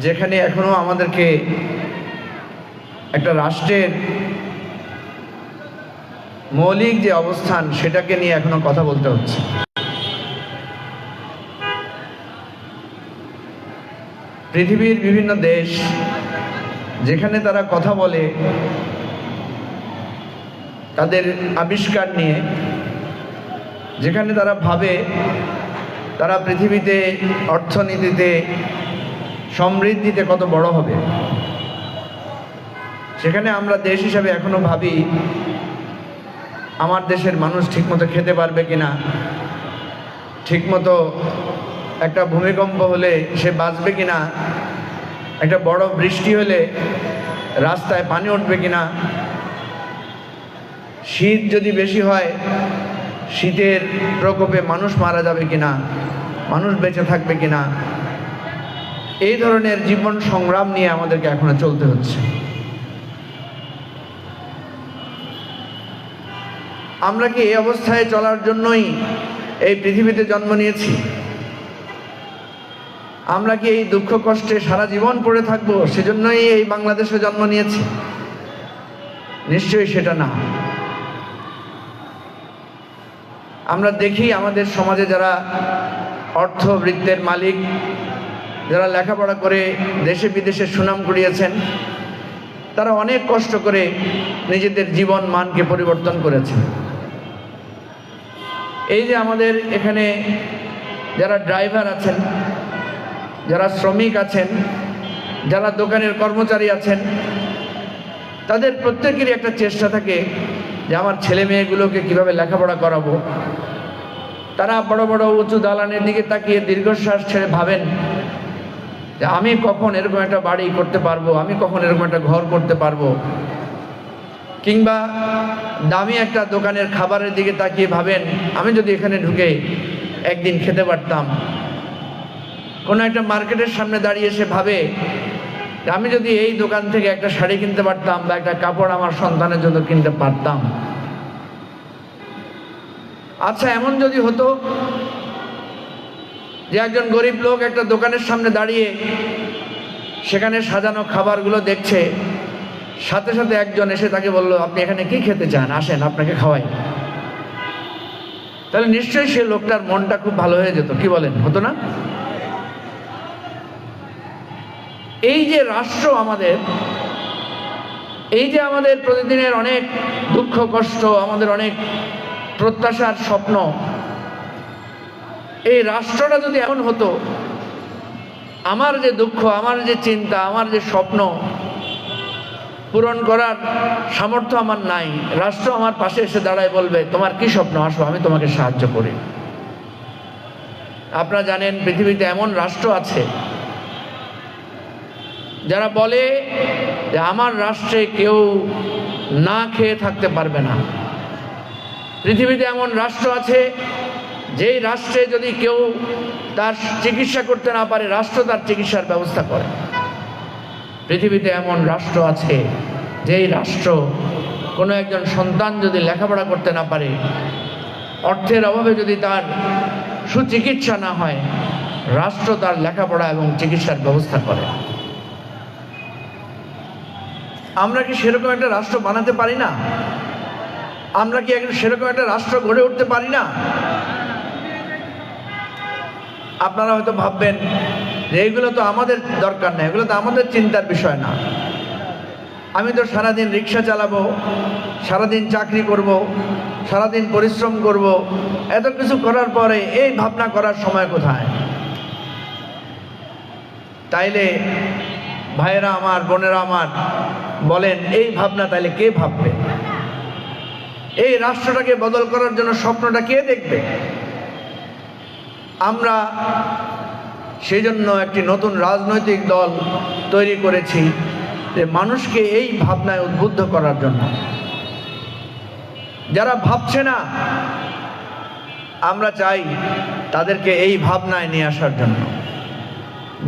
যেখানে এখনো আমাদেরকে একটা রাষ্ট্রের মৌলিক যে অবস্থান সেটাকে নিয়ে এখনো কথা বলতে হচ্ছে। পৃথিবীর বিভিন্ন দেশ যেখানে তারা কথা বলে তাদের আবিষ্কার নিয়ে, যেখানে তারা ভাবে তারা পৃথিবীতে অর্থনীতিতে সমৃদ্ধিতে কত বড় হবে, সেখানে আমরা দেশ হিসাবে এখনো ভাবি আমার দেশের মানুষ ঠিকমতো খেতে পারবে কিনা, ঠিকমতো একটা ভূমিকম্প হলে সে বাঁচবে কিনা, একটা বড় বৃষ্টি হলে রাস্তায় পানি উঠবে কিনা, শীত যদি বেশি হয় শীতের প্রকোপে মানুষ মারা যাবে কিনা, মানুষ বেঁচে থাকবে কিনা, এই ধরনের জীবন সংগ্রাম নিয়ে আমাদেরকে এখনো চলতে হচ্ছে। আমরা কি এই অবস্থায় চলার জন্যই এই পৃথিবীতে জন্ম নিয়েছি? আমরা কি এই দুঃখ কষ্টে সারা জীবন পড়ে থাকবো সেজন্যই এই বাংলাদেশে জন্ম নিয়েছি? নিশ্চয়ই সেটা না। আমরা দেখি আমাদের সমাজে যারা অর্থবৃত্তের মালিক, যারা লেখাপড়া করে দেশে বিদেশে সুনাম কুড়িয়েছেন, তারা অনেক কষ্ট করে নিজেদের জীবন মানকে পরিবর্তন করেছেন। এই যে আমাদের এখানে যারা ড্রাইভার আছেন, যারা শ্রমিক আছেন, যারা দোকানের কর্মচারী আছেন, তাদের প্রত্যেকেরই একটা চেষ্টা থাকে যে আমার ছেলে মেয়েগুলোকে কীভাবে লেখাপড়া করাবো। তারা বড় বড় উঁচু দালানের দিকে তাকিয়ে দীর্ঘশ্বাস ছেড়ে ভাবেন যে আমি কখন এরকম একটা বাড়ি করতে পারবো, আমি কখন এরকম একটা ঘর করতে পারবো। কিংবা দামি একটা দোকানের খাবারের দিকে তাকিয়ে ভাবেন আমি যদি এখানে ঢুকে একদিন খেতে পারতাম। কোনো একটা মার্কেটের সামনে দাঁড়িয়ে সে ভাবে আমি যদি এই দোকান থেকে একটা শাড়ি কিনতে পারতাম বা একটা কাপড় আমার সন্তানের জন্য কিনতে পারতাম। আচ্ছা, এমন যদি হতো যে একজন গরিব লোক একটা দোকানের সামনে দাঁড়িয়ে সেখানে সাজানো খাবারগুলো দেখছে, সাথে সাথে একজন এসে তাকে বলল আপনি এখানে কি খেতে চান, আসেন আপনাকে খাওয়াই, তাহলে নিশ্চয়ই সে লোকটার মনটা খুব ভালো হয়ে যেত। কি বলেন, হতো না? এই যে রাষ্ট্র আমাদের, এই যে আমাদের প্রতিদিনের অনেক দুঃখ কষ্ট, আমাদের অনেক প্রত্যাশার স্বপ্ন, এই রাষ্ট্রটা যদি এমন হতো আমার যে দুঃখ, আমার যে চিন্তা, আমার যে স্বপ্ন পূরণ করার সামর্থ্য আমার নাই, রাষ্ট্র আমার পাশে এসে দাঁড়ায় বলবে তোমার কি স্বপ্ন, আসো আমি তোমাকে সাহায্য করি। আপনারা জানেন পৃথিবীতে এমন রাষ্ট্র আছে যারা বলে যে আমার রাষ্ট্রে কেউ না খেয়ে থাকতে পারবে না। পৃথিবীতে এমন রাষ্ট্র আছে যেই রাষ্ট্রে যদি কেউ তার চিকিৎসা করতে না পারে রাষ্ট্র তার চিকিৎসার ব্যবস্থা করে। পৃথিবীতে এমন রাষ্ট্র আছে যেই রাষ্ট্র কোনো একজন সন্তান যদি লেখাপড়া করতে না পারে, অর্থের অভাবে যদি তার সুচিকিৎসা না হয়, রাষ্ট্র তার লেখাপড়া এবং চিকিৎসার ব্যবস্থা করে। আমরা কি সেরকম একটা রাষ্ট্র বানাতে পারি না? আমরা কি সেরকম একটা রাষ্ট্র গড়ে উঠতে পারি না? আপনারা হয়তো ভাববেন যে এইগুলো তো আমাদের দরকার নেই, এগুলো তো আমাদের চিন্তার বিষয় না। আমি তো সারাদিন রিক্সা চালাবো, সারাদিন চাকরি করব, সারাদিন পরিশ্রম করব, এত কিছু করার পরে এই ভাবনা করার সময় কোথায়? তাইলে ভাইয়েরা আমার, বোনেরা আমার, বলেন এই ভাবনা তাইলে কে ভাববে? এই রাষ্ট্রটাকে বদল করার জন্য স্বপ্নটা কে দেখবে? আমরা সেই জন্য একটি নতুন রাজনৈতিক দল তৈরি করেছি যে মানুষকে এই ভাবনায় উদ্বুদ্ধ করার জন্য। যারা ভাবছে না আমরা চাই তাদেরকে এই ভাবনায় নিয়ে আসার জন্য।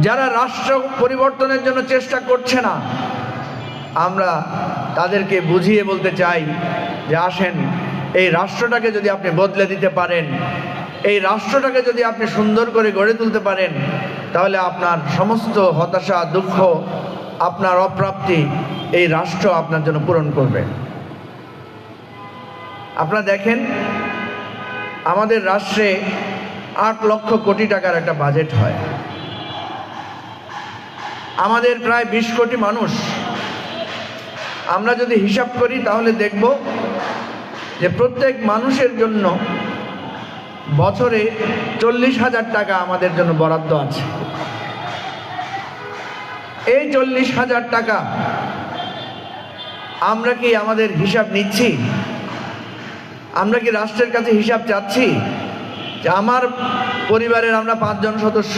যারা রাষ্ট্র পরিবর্তনের জন্য চেষ্টা করছে না আমরা তাদেরকে বুঝিয়ে বলতে চাই যে আসেন এই রাষ্ট্রটাকে যদি আপনি বদলে দিতে পারেন এই রাষ্ট্রটাকে যদি আপনি সুন্দর করে গড়ে তুলতে পারেন, তাহলে আপনার সমস্ত হতাশা, দুঃখ, আপনার অপ্রাপ্তি এই রাষ্ট্র আপনার জন্য পূরণ করবে। আপনারা দেখেন, আমাদের রাষ্ট্রে 8 লক্ষ কোটি টাকার একটা বাজেট হয়। আমাদের প্রায় 20 কোটি মানুষ। আমরা যদি হিসাব করি তাহলে দেখব যে প্রত্যেক মানুষের জন্য বছরে 40,000 টাকা আমাদের জন্য বরাদ্দ আছে। এই 40,000 টাকা আমরা কি আমাদের হিসাব নিচ্ছি? আমরা কি রাষ্ট্রের কাছে হিসাব চাচ্ছি যে আমার পরিবারের আমরা 5 জন সদস্য,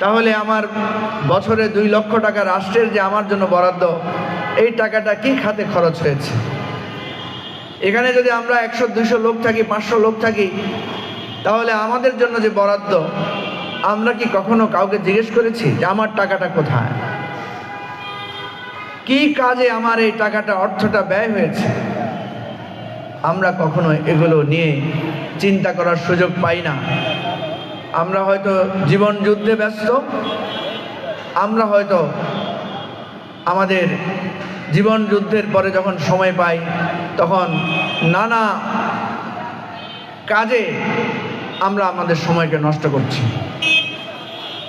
তাহলে আমার বছরে 2 লক্ষ টাকা রাষ্ট্রের যে আমার জন্য বরাদ্দ, এই টাকাটা কি খাতে খরচ হয়েছে? এখানে যদি আমরা 100-200 লোক থাকি, 500 লোক থাকি, তাহলে আমাদের জন্য যে বরাদ্দ, আমরা কি কখনো কাউকে জিজ্ঞেস করেছি যে আমার টাকাটা কোথায়, কি কাজে আমার এই টাকাটা, অর্থটা ব্যয় হয়েছে? আমরা কখনো এগুলো নিয়ে চিন্তা করার সুযোগ পাই না। আমরা হয়তো জীবন যুদ্ধে ব্যস্ত, আমরা হয়তো আমাদের জীবন যুদ্ধের পরে যখন সময় পাই, তখন নানা কাজে আমরা আমাদের সময়কে নষ্ট করছি।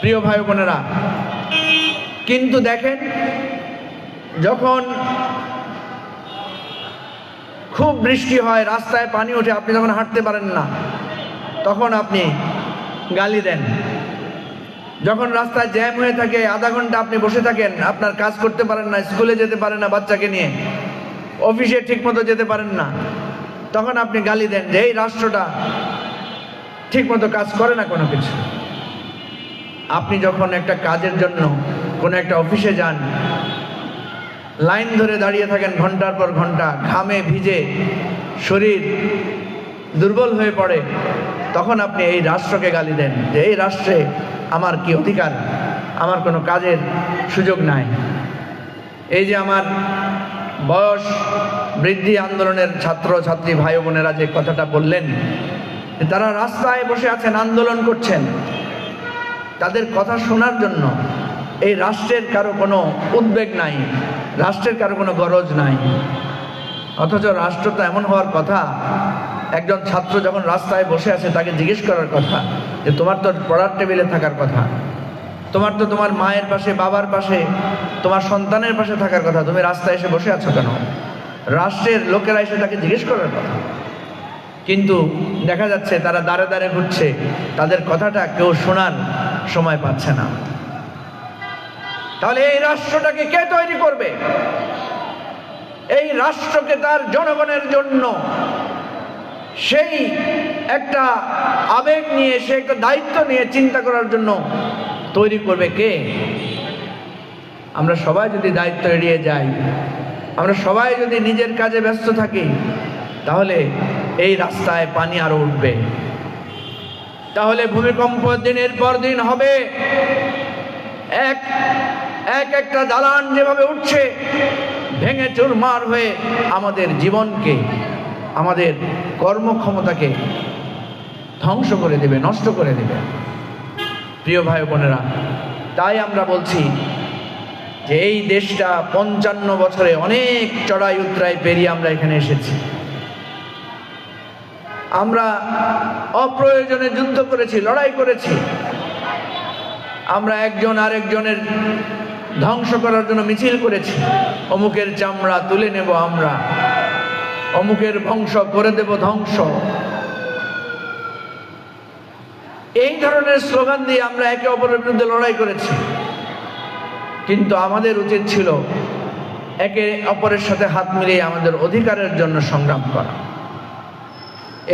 প্রিয় ভাই বোনেরা, কিন্তু দেখেন, যখন খুব বৃষ্টি হয়, রাস্তায় পানি ওঠে, আপনি যখন হাঁটতে পারেন না, তখন আপনি গালি দেন। যখন রাস্তায় জ্যাম হয়ে থাকে, আধা ঘন্টা আপনি বসে থাকেন, আপনার কাজ করতে পারেন না, স্কুলে যেতে পারেন না বাচ্চাকে নিয়ে, অফিসে ঠিকমতো যেতে পারেন না, তখন আপনি গালি দেন যে এই রাষ্ট্রটা ঠিকমতো কাজ করে না কোনো কিছু। আপনি যখন একটা কাজের জন্য কোনো একটা অফিসে যান, লাইন ধরে দাঁড়িয়ে থাকেন ঘন্টার পর ঘন্টা, ঘামে ভিজে শরীর দুর্বল হয়ে পড়ে, তখন আপনি এই রাষ্ট্রকে গালি দেন যে এই রাষ্ট্রে আমার কি অধিকার, আমার কোনো কাজের সুযোগ নাই। এই যে আমার বয়স বৃদ্ধি আন্দোলনের ছাত্র ছাত্রী ভাই বোনেরা যে কথাটা বললেন, তারা রাস্তায় বসে আছেন, আন্দোলন করছেন, তাদের কথা শোনার জন্য এই রাষ্ট্রের কারো কোনো উদ্বেগ নাই, রাষ্ট্রের কারো কোনো গরজ নাই। অথচ রাষ্ট্র তো এমন হওয়ার কথা, একজন ছাত্র যখন রাস্তায় বসে আছে তাকে জিজ্ঞেস করার কথা যে তোমার তো পড়ার টেবিলে থাকার কথা, তোমার তো তোমার মায়ের পাশে, বাবার পাশে, তোমার সন্তানের পাশে থাকার কথা, তুমি রাস্তায় এসে বসে আছো কেন? রাষ্ট্রের লোকেরা এসে তাকে জিজ্ঞেস করার কথা। কিন্তু দেখা যাচ্ছে তারা দাঁড়ে দাঁড়ে ঘুরছে, তাদের কথাটা কেউ শোনার সময় পাচ্ছে না। তাহলে এই রাষ্ট্রটাকে কে তৈরি করবে? এই রাষ্ট্রকে তার জনগণের জন্য সেই একটা আবেগ নিয়ে, সে একটা দায়িত্ব নিয়ে চিন্তা করার জন্য তৈরি করবে কে? আমরা সবাই যদি দায়িত্ব এড়িয়ে যাই, আমরা সবাই যদি নিজের কাজে ব্যস্ত থাকি, তাহলে এই রাস্তায় পানি আরো উঠবে, তাহলে ভূমিকম্প দিনের পর দিন হবে। একটা দালান যেভাবে উঠছে, ভেঙে চুরমার হয়ে আমাদের জীবনকে, আমাদের কর্মক্ষমতাকে ধ্বংস করে দেবে, নষ্ট করে দেবে। প্রিয় ভাই বোনেরা, তাই আমরা বলছি যে এই দেশটা 55 বছরে অনেক চড়াই উতরাই পেরিয়ে আমরা এখানে এসেছি। আমরা অপ্রয়োজনে যুদ্ধ করেছি, লড়াই করেছি। আমরা একজন আরেকজনের ধ্বংস করার জন্য মিছিল করেছি। অমুকের চামড়া তুলে নেব আমরা, অমুকের বংশ করে দেব ধ্বংস। এই ধরনের স্লোগান দিয়ে আমরা একে অপরের বিরুদ্ধে লড়াই করেছি। কিন্তু আমাদের উচিত ছিল একে অপরের সাথে হাত মিলিয়ে আমাদের অধিকারের জন্য সংগ্রাম করা।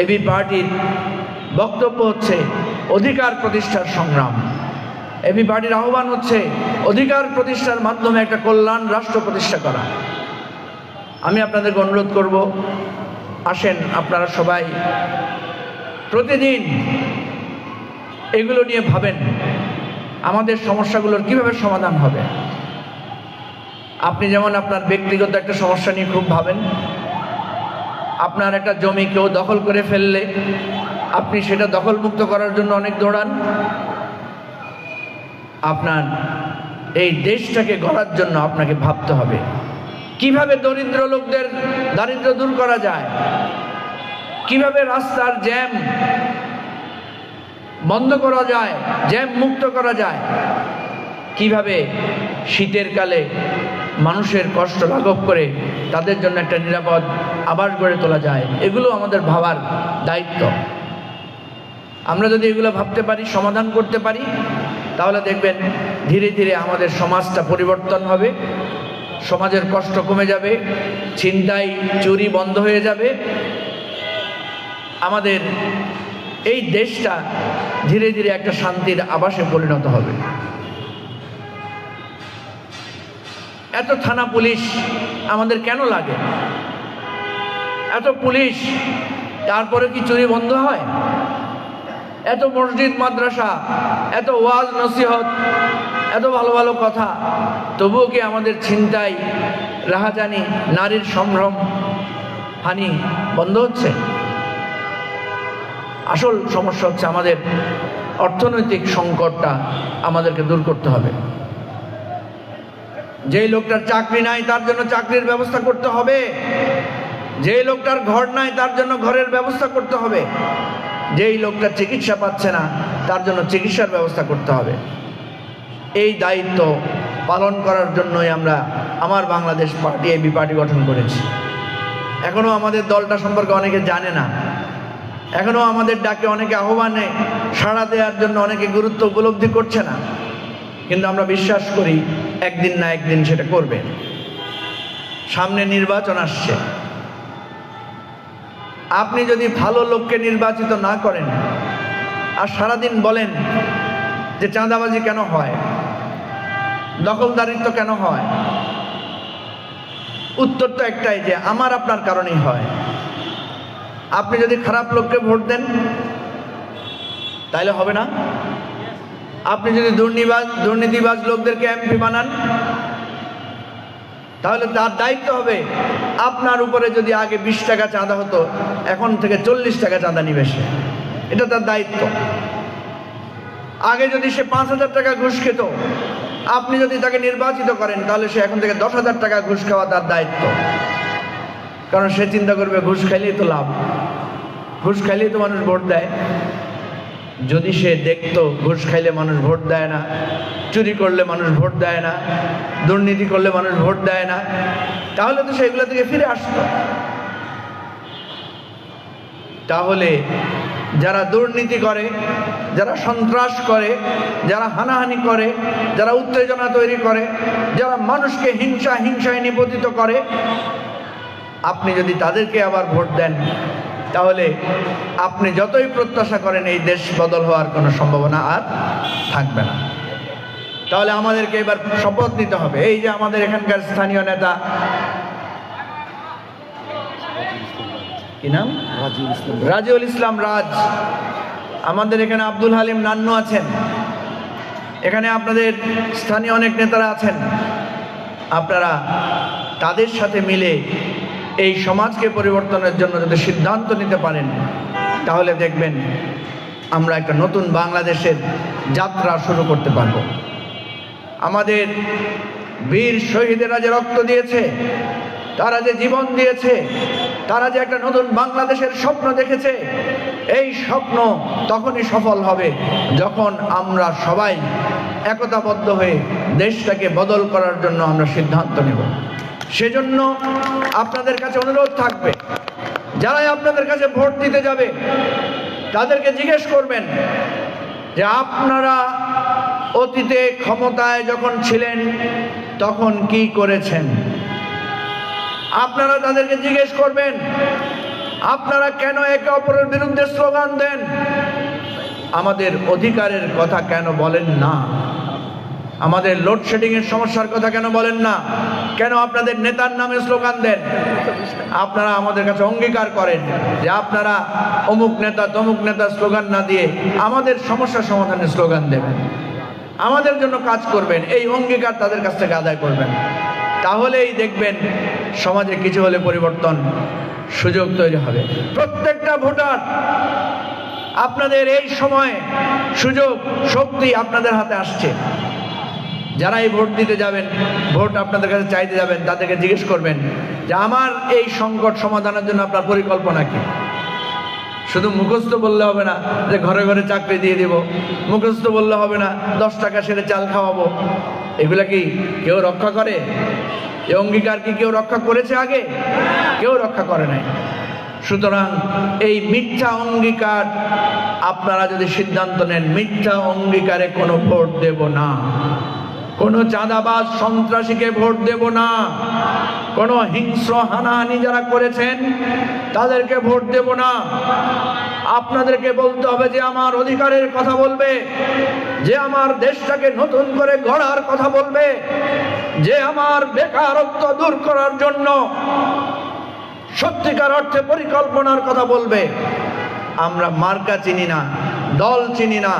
এবি পার্টির বক্তব্য হচ্ছে অধিকার প্রতিষ্ঠার সংগ্রাম। এবি পার্টির আহ্বান হচ্ছে অধিকার প্রতিষ্ঠার মাধ্যমে একটা কল্যাণ রাষ্ট্র প্রতিষ্ঠা করা। আমি আপনাদেরকে অনুরোধ করব, আসেন আপনারা সবাই প্রতিদিন এগুলো নিয়ে ভাবেন, আমাদের সমস্যাগুলোর কিভাবে সমাধান হবে। আপনি যেমন আপনার ব্যক্তিগত একটা সমস্যা নিয়ে খুব ভাবেন, আপনার একটা জমি কেউ দখল করে ফেললে আপনি সেটা দখলমুক্ত করার জন্য অনেক দৌড়ান। আপনার এই দেশটাকে গড়ার জন্য আপনাকে ভাবতে হবে কিভাবে দরিদ্র লোকদের দারিদ্র দূর করা যায়, কিভাবে রাস্তার জ্যাম বন্ধ করা যায়, জ্যাম মুক্ত করা যায়, কিভাবে শীতের কালে মানুষের কষ্ট লাঘব করে তাদের জন্য একটা নিরাপদ আবাস গড়ে তোলা যায়। এগুলো আমাদের ভাবার দায়িত্ব। আমরা যদি এগুলো ভাবতে পারি, সমাধান করতে পারি, তাহলে দেখবেন ধীরে ধীরে আমাদের সমাজটা পরিবর্তন হবে, সমাজের কষ্ট কমে যাবে, ছিনতাই চুরি বন্ধ হয়ে যাবে, আমাদের এই দেশটা ধীরে ধীরে একটা শান্তির আবাসে পরিণত হবে। এত থানা পুলিশ আমাদের কেন লাগে? এত পুলিশ, তারপরে কি চুরি বন্ধ হয়? এত মসজিদ মাদ্রাসা, এত ওয়াজ নসিহত, এত ভালো ভালো কথা, তবুও কি আমাদের ছিনতাই, রাহাজানি, নারীর সম্ভ্রম হানি বন্ধ হচ্ছে? আসল সমস্যা হচ্ছে আমাদের অর্থনৈতিক সংকটটা আমাদেরকে দূর করতে হবে। যেই লোকটার চাকরি নাই তার জন্য চাকরির ব্যবস্থা করতে হবে, যেই লোকটার ঘর নাই তার জন্য ঘরের ব্যবস্থা করতে হবে, যেই লোকটা চিকিৎসা পাচ্ছে না তার জন্য চিকিৎসার ব্যবস্থা করতে হবে। এই দায়িত্ব পালন করার জন্যই আমরা আমার বাংলাদেশ পার্টি, এবি পার্টি গঠন করেছি। এখনো আমাদের দলটা সম্পর্কে অনেকে জানে না, এখনো আমাদের ডাকে অনেকে আহ্বানে সাড়া দেওয়ার জন্য অনেকে গুরুত্ব উপলব্ধি করছে না, কিন্তু আমরা বিশ্বাস করি একদিন না একদিন সেটা করবে। সামনে নির্বাচন আসছে, আপনি যদি ভালো লোককে নির্বাচিত না করেন আর সারাদিন বলেন যে চাঁদাবাজি কেন হয়, দখলদারিত্ব কেন হয়, উত্তর তো একটাই যে আমার আপনার কারণেই হয়। আপনি যদি খারাপ লোককে ভোট দেন তাহলে হবে না। আপনি যদি দুর্নীতিবাজ লোকদেরকে এমপি বানান তাহলে তার দায়িত্ব হবে আপনার উপরে যদি আগে 20 টাকা চাঁদা হতো এখন থেকে 40 টাকা চাঁদা নিবে সে, এটা তার দায়িত্ব। আগে যদি সে 5,000 টাকা ঘুষ খেত, আপনি যদি তাকে নির্বাচিত করেন তাহলে সে এখন থেকে 10,000 টাকা ঘুষ খাওয়া তার দায়িত্ব। কারণ সে চিন্তা করবে ঘুষ খাইলেই তো লাভ, ঘুষ খাইলেই তো মানুষ ভোট দেয়। যদি সে দেখতো ঘুষ খাইলে মানুষ ভোট দেয় না, চুরি করলে মানুষ ভোট দেয় না, দুর্নীতি করলে মানুষ ভোট দেয় না, তাহলে তো সেগুলো থেকে ফিরে আসতো। তাহলে যারা দুর্নীতি করে, যারা সন্ত্রাস করে, যারা হানাহানি করে, যারা উত্তেজনা তৈরি করে, যারা মানুষকে হিংসায় নিপতিত করে, আপনি যদি তাদেরকে আবার ভোট দেন তাহলে আপনি যতই প্রত্যাশা করেন এই দেশ বদল হওয়ার কোনো সম্ভাবনা আর থাকবে না। তাহলে আমাদেরকে এবার শপথ নিতে হবে। এই যে আমাদের এখানকার স্থানীয় নেতা, কি নাম? রাজিউল ইসলাম রাজ, আমাদের এখানে আব্দুল হালিম নান্নু আছেন, এখানে আপনাদের স্থানীয় অনেক নেতারা আছেন। আপনারা তাদের সাথে মিলে এই সমাজকে পরিবর্তনের জন্য যদি সিদ্ধান্ত নিতে পারেন তাহলে দেখবেন আমরা একটা নতুন বাংলাদেশের যাত্রা শুরু করতে পারব। আমাদের বীর শহীদেরা যে রক্ত দিয়েছে, তারা যে জীবন দিয়েছে, তারা যে একটা নতুন বাংলাদেশের স্বপ্ন দেখেছে, এই স্বপ্ন তখনই সফল হবে যখন আমরা সবাই একতাবদ্ধ হয়ে দেশটাকে বদল করার জন্য আমরা সিদ্ধান্ত নেব। সেজন্য আপনাদের কাছে অনুরোধ থাকবে, যারাই আপনাদের কাছে ভোট দিতে যাবে তাদেরকে জিজ্ঞেস করবেন যে আপনারা অতীতে ক্ষমতায় যখন ছিলেন তখন কি করেছেন। আপনারা তাদেরকে জিজ্ঞেস করবেন আপনারা কেন একে অপরের বিরুদ্ধে স্লোগান দেন, আমাদের অধিকারের কথা কেন বলেন না, আমাদের লোডশেডিং এর সমস্যার কথা কেন বলেন না, কেন আপনাদের নেতার নামে স্লোগান দেন। আপনারা আমাদের কাছে অঙ্গীকার করেন যে আপনারা অমুক নেতা তমুক নেতা স্লোগান না দিয়ে আমাদের সমস্যা সমাধানের স্লোগান দেবেন, আমাদের জন্য কাজ করবেন। এই অঙ্গীকার তাদের কাছ থেকে আদায় করবেন, তাহলেই দেখবেন সমাজে কিছু হলে পরিবর্তন সুযোগ তৈরি হবে। প্রত্যেকটা ভোটার, আপনাদের এই সময় সুযোগ শক্তি আপনাদের হাতে আসছে। যারা এই ভোট দিতে যাবেন, ভোট আপনাদের কাছে চাইতে যাবেন, তাদেরকে জিজ্ঞেস করবেন যে আমার এই সংকট সমাধানের জন্য আপনার পরিকল্পনা কি। শুধু মুখস্থ বললে হবে না যে ঘরে ঘরে চাকরি দিয়ে দিব, মুখস্থ বললে হবে না 10 টাকা সেরে চাল খাওয়াবো। এগুলা কি কেউ রক্ষা করে? এই অঙ্গীকার কি কেউ রক্ষা করেছে আগে? কেউ রক্ষা করে নাই। সুতরাং এই মিথ্যা অঙ্গীকার আপনারা যদি সিদ্ধান্ত নেন, মিথ্যা অঙ্গীকারে কোনো ভোট দেব না, কোনো চাঁদাবাজ সন্ত্রাসীকে ভোট দেব না, কোনো হিংস্র হানাহানি যারা করেছেন তাদেরকে ভোট দেব না। আপনাদেরকে বলতে হবে যে আমার অধিকারের কথা বলবে, যে আমার দেশটাকে নতুন করে গড়ার কথা বলবে, যে আমার বেকারত্ব দূর করার জন্য সত্যিকার অর্থে পরিকল্পনার কথা বলবে। আমরা মার্কা চিনি না, দল চিনি না,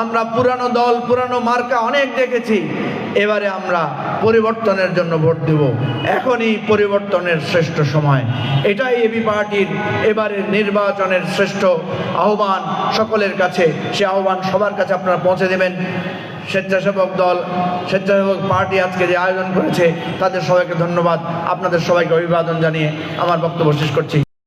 আমরা পুরানো দল পুরানো মার্কা অনেক দেখেছি। এবারে আমরা পরিবর্তনের জন্য ভোট দেব। এখনই পরিবর্তনের শ্রেষ্ঠ সময়। এটাই এবি পার্টির এবারের নির্বাচনের শ্রেষ্ঠ আহ্বান সকলের কাছে। সে আহ্বান সবার কাছে আপনারা পৌঁছে দেবেন। স্বেচ্ছাসেবক দল, স্বেচ্ছাসেবক পার্টি আজকে যে আয়োজন করেছে তাদের সবাইকে ধন্যবাদ। আপনাদের সবাইকে অভিবাদন জানিয়ে আমার বক্তব্য শেষ করছি।